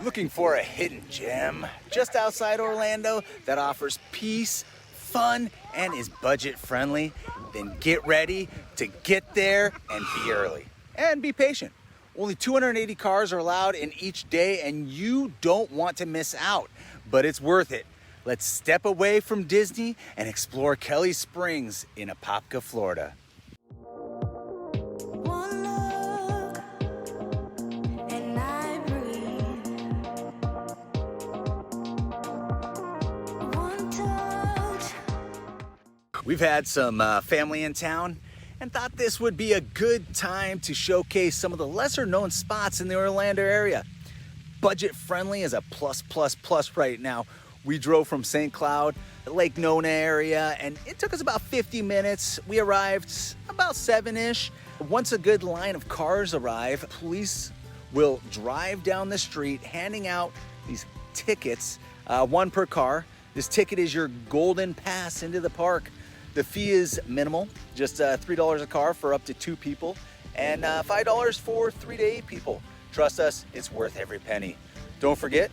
Looking for a hidden gem just outside Orlando that offers peace, fun, and is budget friendly? Then get ready to get there and be early. And be patient. Only 280 cars are allowed in each day and you don't want to miss out, but it's worth it. Let's step away from Disney and explore Kelly Springs in Apopka, Florida. We've had some family in town and thought this would be a good time to showcase some of the lesser known spots in the Orlando area. Budget friendly is a plus right now. We drove from St. Cloud, Lake Nona area, and it took us about 50 minutes. We arrived about 7-ish. Once a good line of cars arrive, police will drive down the street handing out these tickets, one per car. This ticket is your golden pass into the park. The fee is minimal, just $3 a car for up to 2 people and $5 for 3 to 8 people. Trust us, it's worth every penny. Don't forget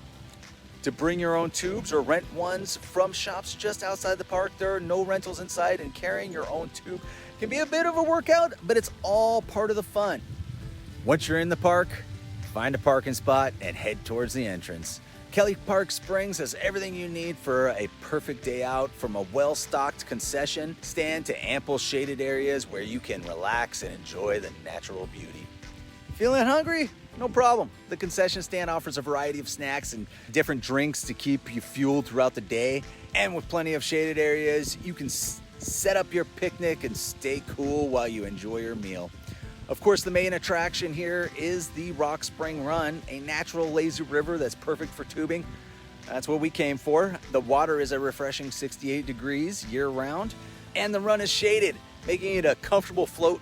to bring your own tubes or rent ones from shops just outside the park. There are no rentals inside and carrying your own tube can be a bit of a workout, but it's all part of the fun. Once you're in the park, find a parking spot and head towards the entrance. Kelly Park Springs has everything you need for a perfect day out, from a well-stocked concession stand to ample shaded areas where you can relax and enjoy the natural beauty. Feeling hungry? No problem. The concession stand offers a variety of snacks and different drinks to keep you fueled throughout the day. And with plenty of shaded areas, you can set up your picnic and stay cool while you enjoy your meal. Of course, the main attraction here is the Rock Spring Run, a natural lazy river that's perfect for tubing. That's what we came for. The water is a refreshing 68 degrees year-round, and the run is shaded, making it a comfortable float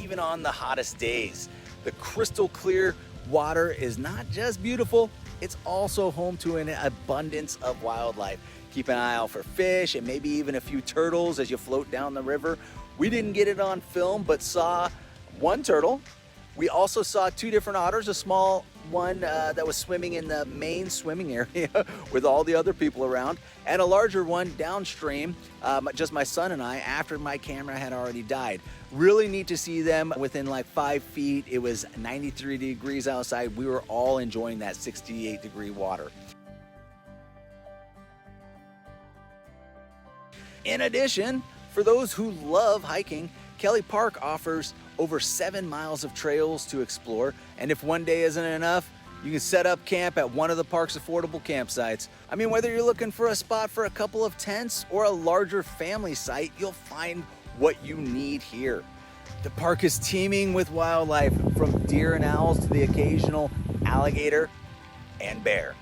even on the hottest days. The crystal clear water is not just beautiful, it's also home to an abundance of wildlife. Keep an eye out for fish and maybe even a few turtles as you float down the river. We didn't get it on film, but saw one turtle. We also saw 2 different otters, a small one that was swimming in the main swimming area with all the other people around, and a larger one downstream, just my son and I, after my camera had already died. Really neat to see them within like 5 feet. It was 93 degrees outside. We were all enjoying that 68 degree water. In addition, for those who love hiking, Kelly Park offers over 7 miles of trails to explore, and if one day isn't enough, you can set up camp at one of the park's affordable campsites. I mean, whether you're looking for a spot for a couple of tents or a larger family site, you'll find what you need here. The park is teeming with wildlife, from deer and owls to the occasional alligator and bear.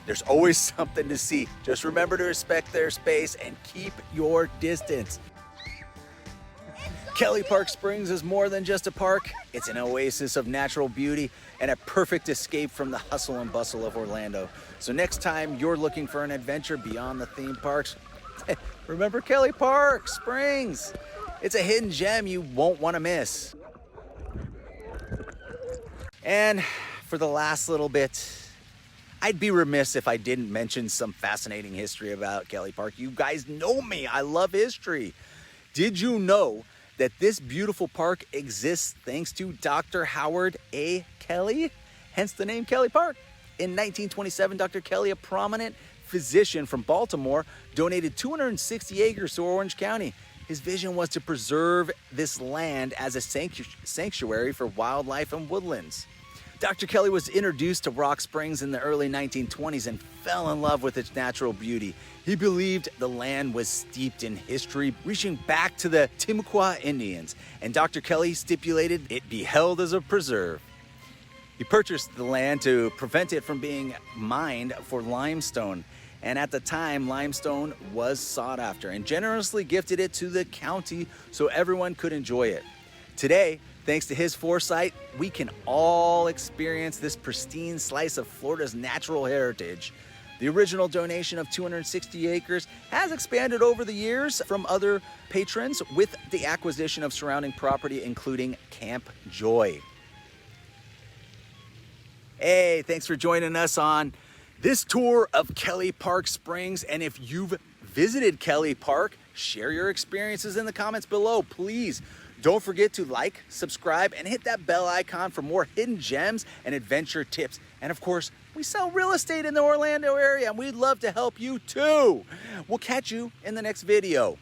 There's always something to see. Just remember to respect their space and keep your distance. Kelly Park Springs is more than just a park. It's an oasis of natural beauty and a perfect escape from the hustle and bustle of Orlando. So next time you're looking for an adventure beyond the theme parks, remember Kelly Park Springs. It's a hidden gem you won't want to miss. And for the last little bit, I'd be remiss if I didn't mention some fascinating history about Kelly Park. You guys know me, I love history. Did you know that this beautiful park exists thanks to Dr. Howard A. Kelly, hence the name Kelly Park? In 1927, Dr. Kelly, a prominent physician from Baltimore, donated 260 acres to Orange County. His vision was to preserve this land as a sanctuary for wildlife and woodlands. Dr. Kelly was introduced to Rock Springs in the early 1920s and fell in love with its natural beauty. He believed the land was steeped in history, reaching back to the Timucua Indians, and Dr. Kelly stipulated it be held as a preserve. He purchased the land to prevent it from being mined for limestone, and at the time, limestone was sought after, and generously gifted it to the county so everyone could enjoy it. Today, thanks to his foresight, we can all experience this pristine slice of Florida's natural heritage. The original donation of 260 acres has expanded over the years from other patrons with the acquisition of surrounding property, including Camp Joy. Hey, thanks for joining us on this tour of Kelly Park Springs. And if you've visited Kelly Park, share your experiences in the comments below. Please don't forget to like, subscribe, and hit that bell icon for more hidden gems and adventure tips. And of course, we sell real estate in the Orlando area, and we'd love to help you too. We'll catch you in the next video.